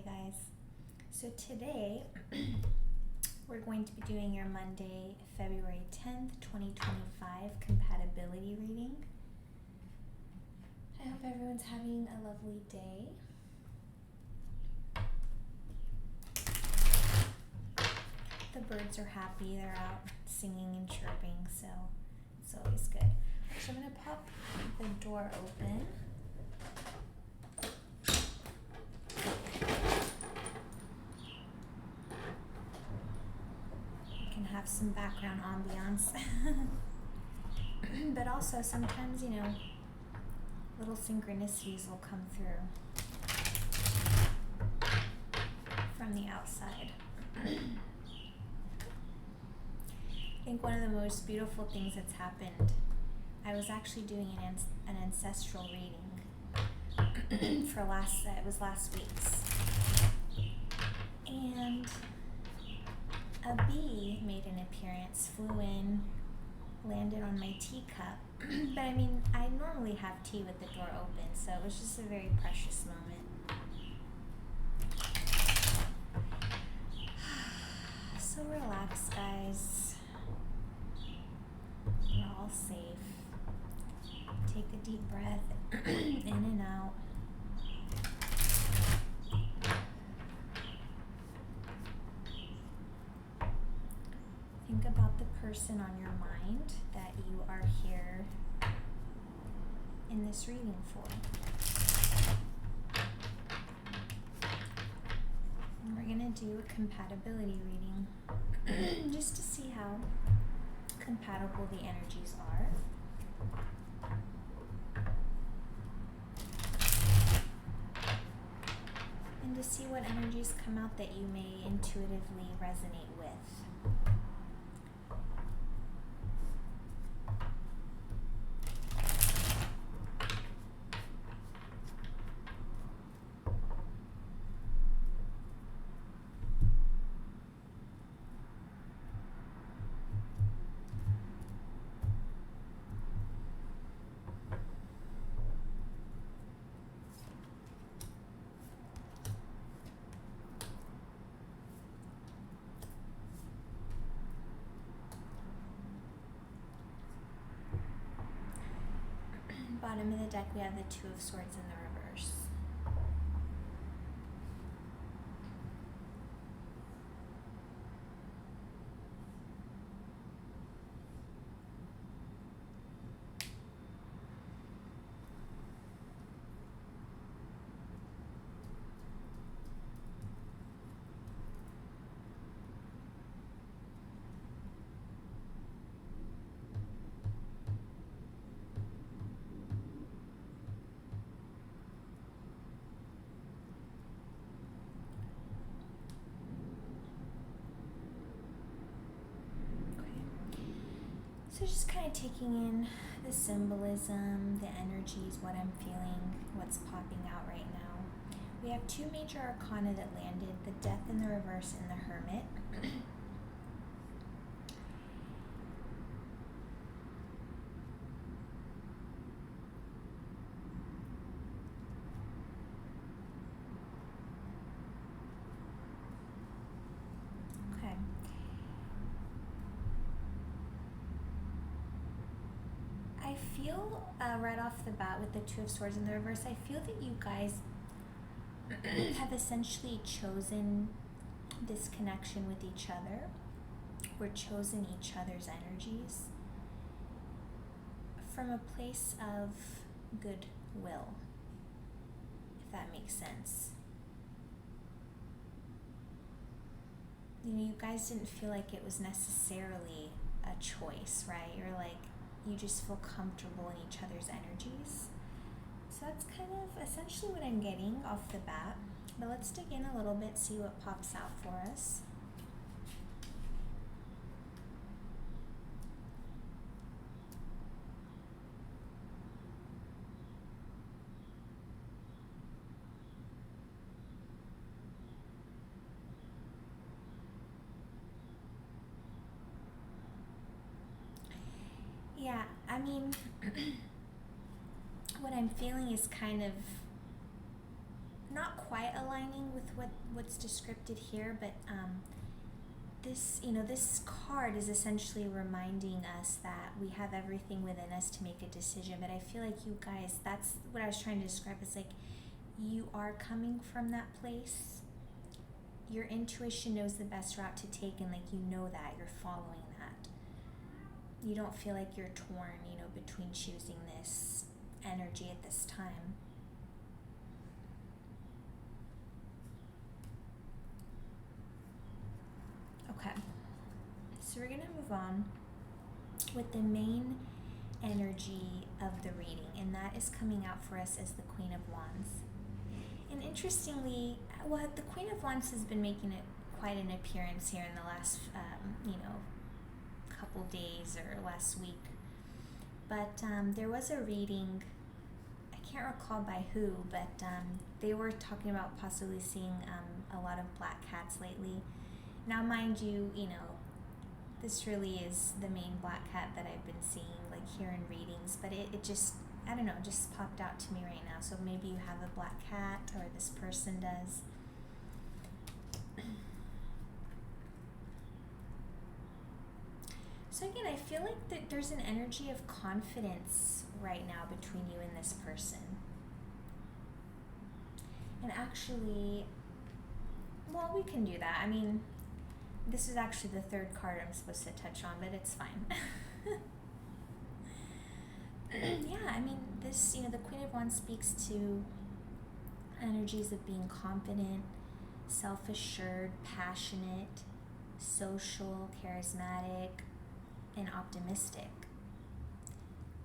Okay guys, so today we're going to be doing your Monday, February 10th, 2025 compatibility reading. I hope everyone's having a lovely day. The birds are happy, they're out singing and chirping, so it's always good. So I'm going to pop the door open. Have some background ambiance. But also sometimes, little synchronicities will come through from the outside. I think one of the most beautiful things that's happened, I was actually doing an ancestral reading for last week's, and a bee made an appearance, flew in, landed on my teacup. But I normally have tea with the door open, so it was just a very precious moment. So relax, guys. We're all safe. Take a deep breath in and out. Think about the person on your mind that you are here in this reading for. And we're going to do a compatibility reading just to see how compatible the energies are. And to see what energies come out that you may intuitively resonate with. Bottom of the deck, we have the Two of Swords in the reverse. So just kind of taking in the symbolism, the energies, what I'm feeling, what's popping out right now. We have two major arcana that landed, the Death in the reverse and the Hermit. I feel right off the bat with the Two of Swords in the reverse, I feel that you guys have essentially chosen this connection with each other, or chosen each other's energies from a place of goodwill, if that makes sense. You guys didn't feel like it was necessarily a choice, right? You're like, you just feel comfortable in each other's energies. So that's kind of essentially what I'm getting off the bat. But let's dig in a little bit, see what pops out for us. Yeah, what I'm feeling is kind of not quite aligning with what's described here, but this card is essentially reminding us that we have everything within us to make a decision. But I feel like you guys, that's what I was trying to describe. It's like you are coming from that place. Your intuition knows the best route to take, and like you know that you're following that. You don't feel like you're torn, between choosing this energy at this time. Okay, so we're gonna move on with the main energy of the reading, and that is coming out for us as the Queen of Wands. And interestingly, the Queen of Wands has been making it quite an appearance here in the last, couple days or last week. But there was a reading, I can't recall by who, but they were talking about possibly seeing a lot of black cats lately. Now, mind you, this really is the main black cat that I've been seeing, like here in readings, but it just, I don't know, just popped out to me right now. So maybe you have a black cat, or this person does. So again, I feel like that there's an energy of confidence right now between you and this person. And actually, well, we can do that. I mean, this is actually the third card I'm supposed to touch on, but it's fine. Yeah, I mean, this, the Queen of Wands speaks to energies of being confident, self-assured, passionate, social, charismatic, and optimistic.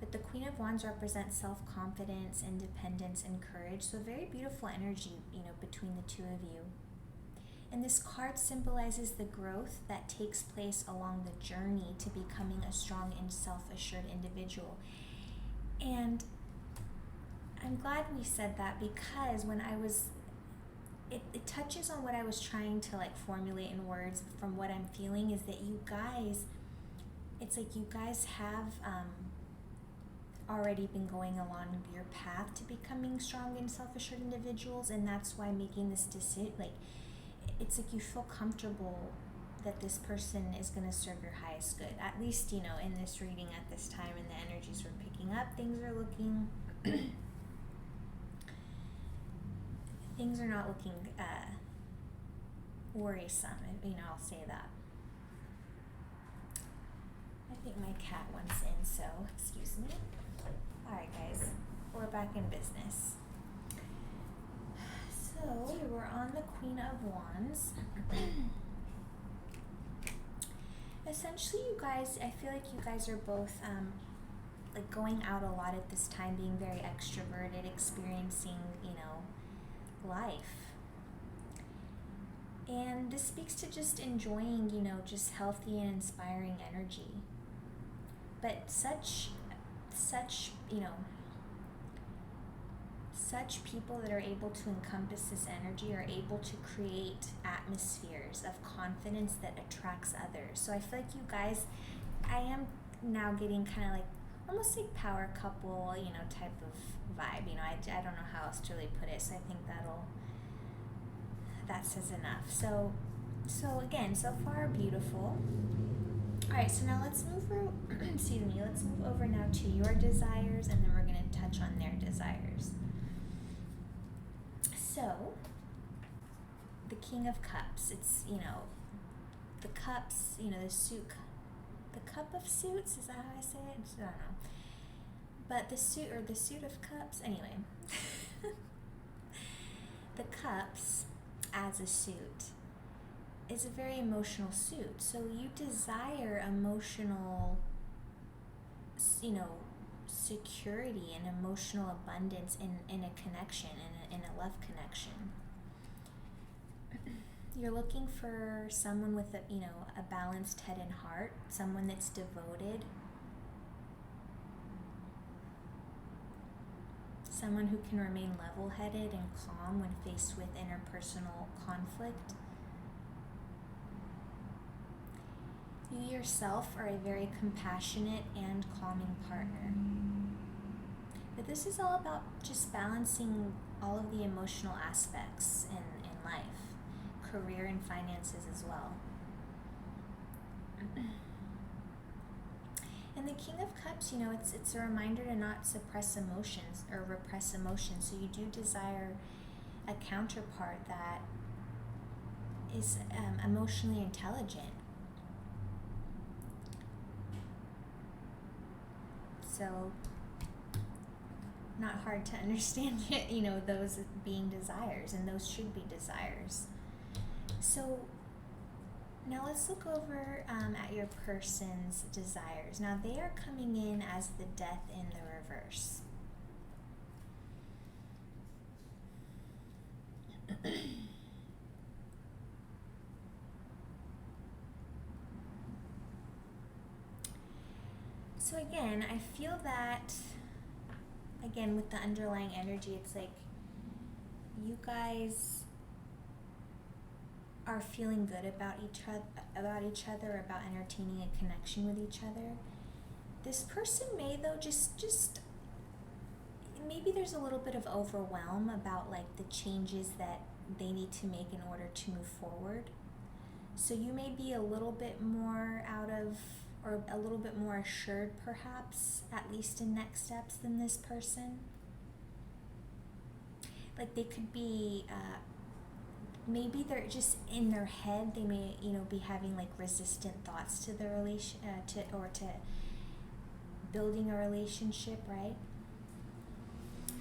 But the Queen of Wands represents self-confidence, independence, and courage. So very beautiful energy, between the two of you. And this card symbolizes the growth that takes place along the journey to becoming a strong and self-assured individual. And I'm glad we said that, because when I was, it touches on what I was trying to formulate in words from what I'm feeling, is that you guys, it's like you guys have already been going along your path to becoming strong and self-assured individuals, and that's why making this decision, it's like you feel comfortable that this person is going to serve your highest good. At least, in this reading at this time, and the energies we're picking up, things are looking, things are not looking worrisome, I'll say that. I think my cat wants in, so excuse me. Alright guys, we're back in business. So we were on the Queen of Wands. Essentially, you guys, I feel like you guys are both going out a lot at this time, being very extroverted, experiencing, life. And this speaks to just enjoying, just healthy and inspiring energy. But such people that are able to encompass this energy are able to create atmospheres of confidence that attracts others. So I feel like you guys, I am now getting kind of almost like power couple, type of vibe. I don't know how else to really put it. So I think that says enough. So again, so far beautiful. All right, so now let's move let's move over now to your desires, and then we're going to touch on their desires. So, the King of Cups, it's, the cups, the suit, the cup of suits, is that how I say it? I don't know. But the suit of cups, anyway. The cups as a suit is a very emotional suit. So you desire emotional, security and emotional abundance in a connection, in a love connection. You're looking for someone with a balanced head and heart, someone that's devoted, someone who can remain level-headed and calm when faced with interpersonal conflict. You yourself are a very compassionate and calming partner. But this is all about just balancing all of the emotional aspects in life, career and finances as well. And the King of Cups, it's a reminder to not suppress emotions or repress emotions. So you do desire a counterpart that is emotionally intelligent. So not hard to understand, those being desires, and those should be desires. So now let's look over at your person's desires. Now they are coming in as the Death in the reverse. So again, I feel that, again, with the underlying energy, it's like you guys are feeling good about each other, about entertaining a connection with each other. This person may, though, just maybe there's a little bit of overwhelm about like the changes that they need to make in order to move forward. So you may be a little bit more or a little bit more assured, perhaps, at least in next steps, than this person. Like they could be, maybe they're just in their head, they may, be having like resistant thoughts to the relation, to building a relationship, right?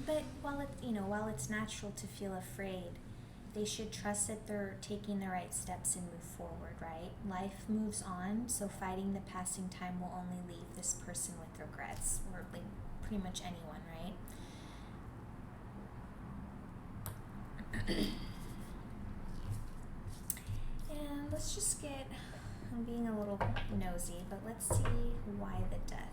But while it's natural to feel afraid, they should trust that they're taking the right steps and move forward, right? Life moves on, so fighting the passing time will only leave this person with regrets, or like pretty much anyone, right? And let's just I'm being a little nosy, but let's see why the Death.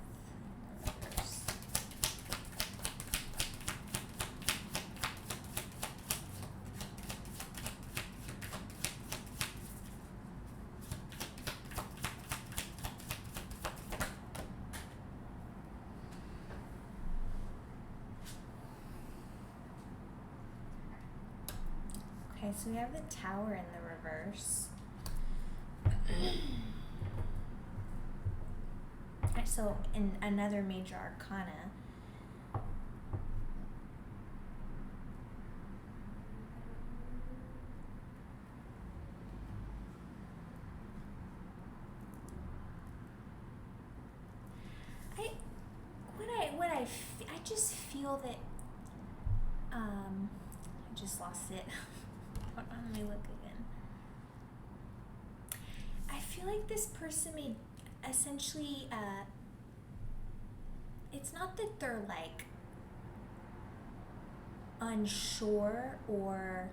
Okay, so we have the Tower in the reverse. So in another major arcana, I just feel that I just lost it. Hold on, let me look again. I feel like this person may essentially, it's not that they're like unsure or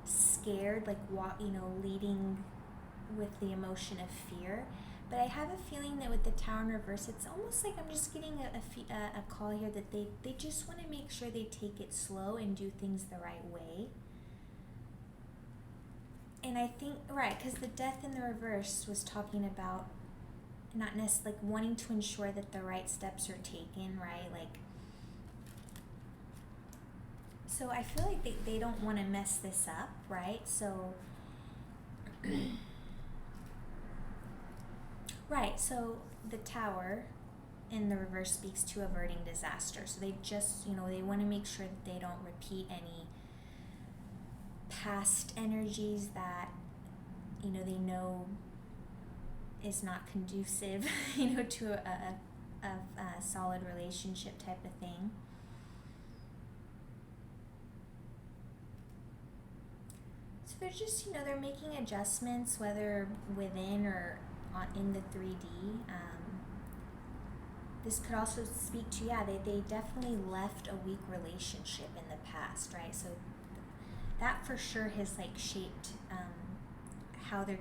scared, like leading with the emotion of fear, but I have a feeling that with the Tower in reverse, it's almost like I'm just getting a call here that they just want to make sure they take it slow and do things the right way. And I think, right, because the Death in the reverse was talking about not necessarily like wanting to ensure that the right steps are taken, right? Like, so I feel like they don't want to mess this up, right? So, right, so the Tower in the reverse speaks to averting disaster. So they just, they want to make sure that they don't repeat any past energies that, they know is not conducive, to a solid relationship type of thing. So they're just, they're making adjustments, whether within or in the 3D. This could also speak to, they definitely left a weak relationship in the past, right? So that for sure has like shaped how their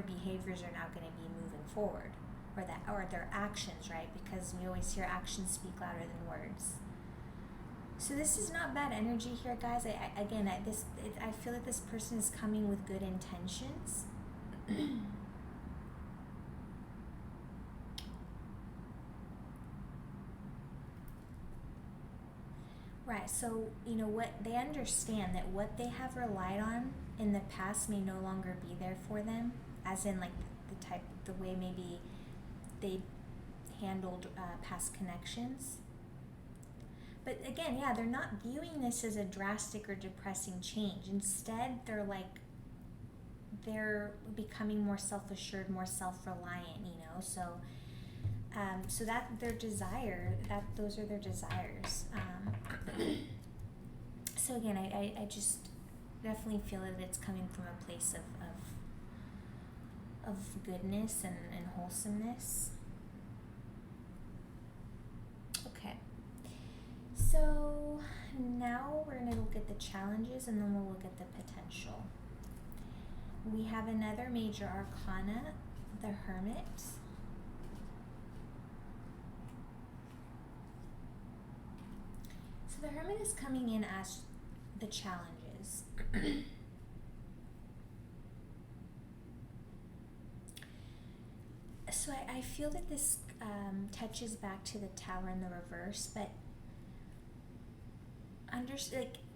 behaviors are now going to be moving forward, or their actions, right? Because we always hear actions speak louder than words. So this is not bad energy here, guys. I feel like this person is coming with good intentions. Right. So, what they understand that what they have relied on in the past may no longer be there for them, as in like the way maybe they handled past connections. But again, yeah, they're not viewing this as a drastic or depressing change. Instead, they're becoming more self-assured, more self-reliant, So, so that their desire, those are their desires. So again, I just definitely feel that it's coming from a place of goodness and wholesomeness. Okay. So now we're going to look at the challenges and then we'll look at the potential. We have another major arcana, the Hermit. So the Hermit is coming in as the challenges. So I feel that this touches back to the Tower in the reverse, but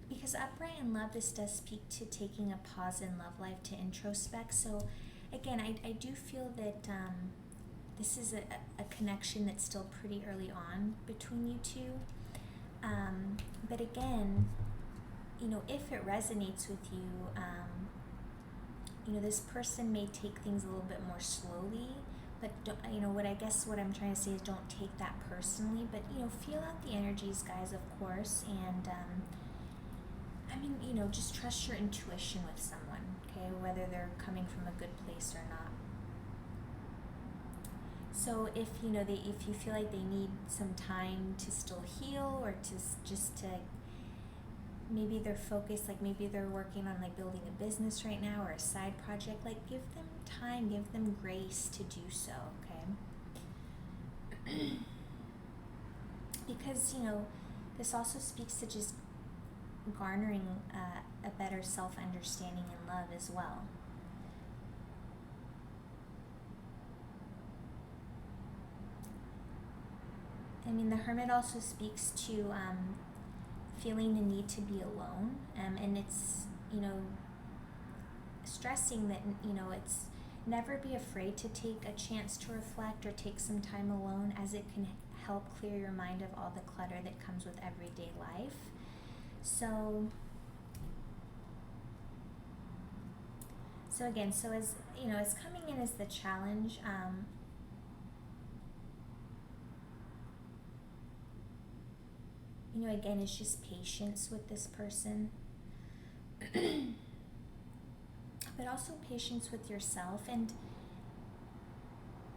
because upright in love, this does speak to taking a pause in love life to introspect. So again, I do feel that this is a connection that's still pretty early on between you two. But again, if it resonates with you, this person may take things a little bit more slowly, but don't, what I'm trying to say is don't take that personally, but, feel out the energies, guys, of course, and, just trust your intuition with someone, okay, whether they're coming from a good place or not. So if you feel like they need some time to still heal, or to maybe they're focused, like maybe they're working on like building a business right now or a side project, like give them time, give them grace to do so, okay? Because this also speaks to just garnering a better self-understanding and love as well. The Hermit also speaks to feeling the need to be alone, and it's stressing that it's never be afraid to take a chance to reflect or take some time alone, as it can help clear your mind of all the clutter that comes with everyday life. So again, as it's coming in as the challenge. Again, it's just patience with this person. But also patience with yourself, and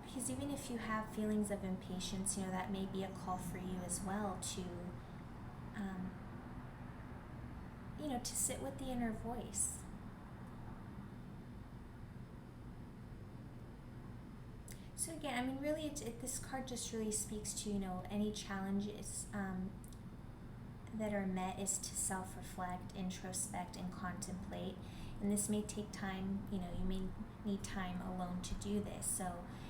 because even if you have feelings of impatience, that may be a call for you as well to to sit with the inner voice. So again, really, this card just really speaks to any challenges that are met is to self-reflect, introspect, and contemplate. And this may take time, you may need time alone to do this. So,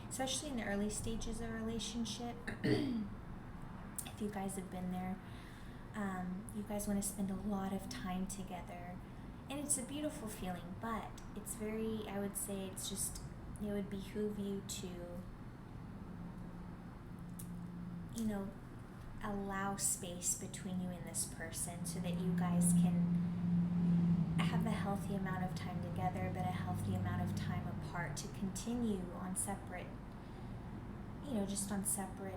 especially in the early stages of a relationship, if you guys have been there, you guys want to spend a lot of time together. And it's a beautiful feeling, but it's I would say it's just, it would behoove you to, allow space between you and this person so that you guys can have a healthy amount of time together, but a healthy amount of time apart to continue on separate, just on separate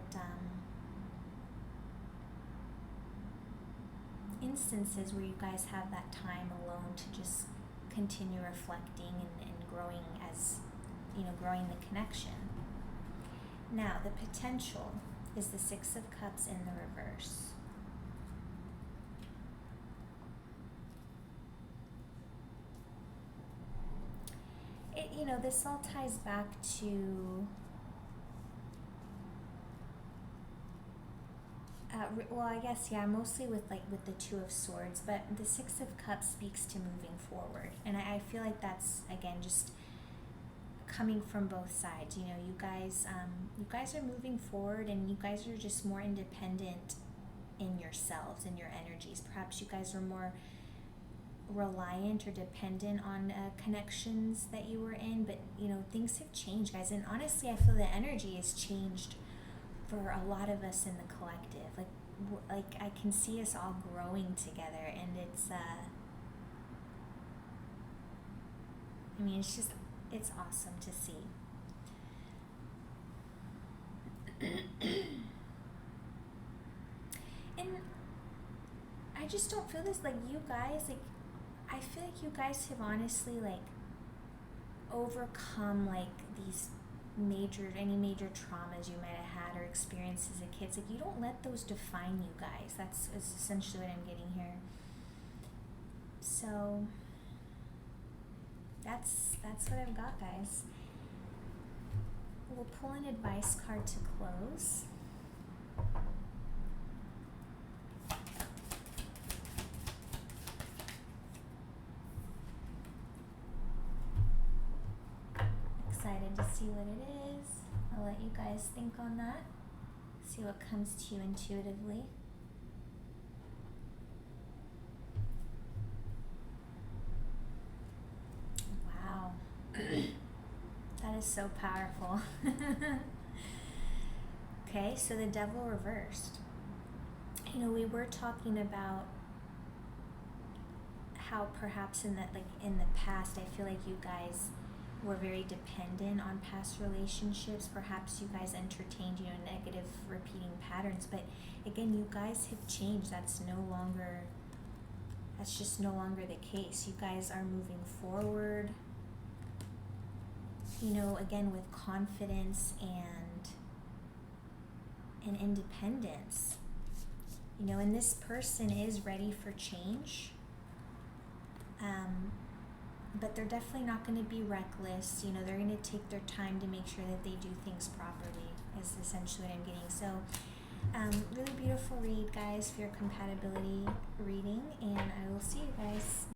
instances where you guys have that time alone to just continue reflecting and growing as, growing the connection. Now, the potential is the Six of Cups in the reverse. This all ties back to I guess, mostly with the Two of Swords, but the Six of Cups speaks to moving forward, and I feel like that's, again, just coming from both sides. You guys are moving forward, and you guys are just more independent in yourselves, in your energies. Perhaps you guys were more reliant or dependent on connections that you were in, but you know, things have changed, guys. And honestly, I feel the energy has changed for a lot of us in the collective. Like I can see us all growing together, and it's I mean, it's awesome to see. And I just don't feel this, like, you guys, like, I feel like you guys have honestly, like, overcome, like, any major traumas you might have had or experienced as a kid. It's like, you don't let those define you guys. That's essentially what I'm getting here. So that's what I've got, guys. We'll pull an advice card to close. Excited to see what it is. I'll let you guys think on that. See what comes to you intuitively. Wow. That is so powerful. Okay, so the Devil reversed. You know, we were talking about how perhaps in the past, I feel like you guys were very dependent on past relationships. Perhaps you guys entertained, you know, negative repeating patterns. But again, you guys have changed. That's just no longer the case. You guys are moving forward, you know, again, with confidence and independence. You know, and this person is ready for change. But they're definitely not going to be reckless. You know, they're going to take their time to make sure that they do things properly, is essentially what I'm getting. So, really beautiful read, guys, for your compatibility reading, and I will see you guys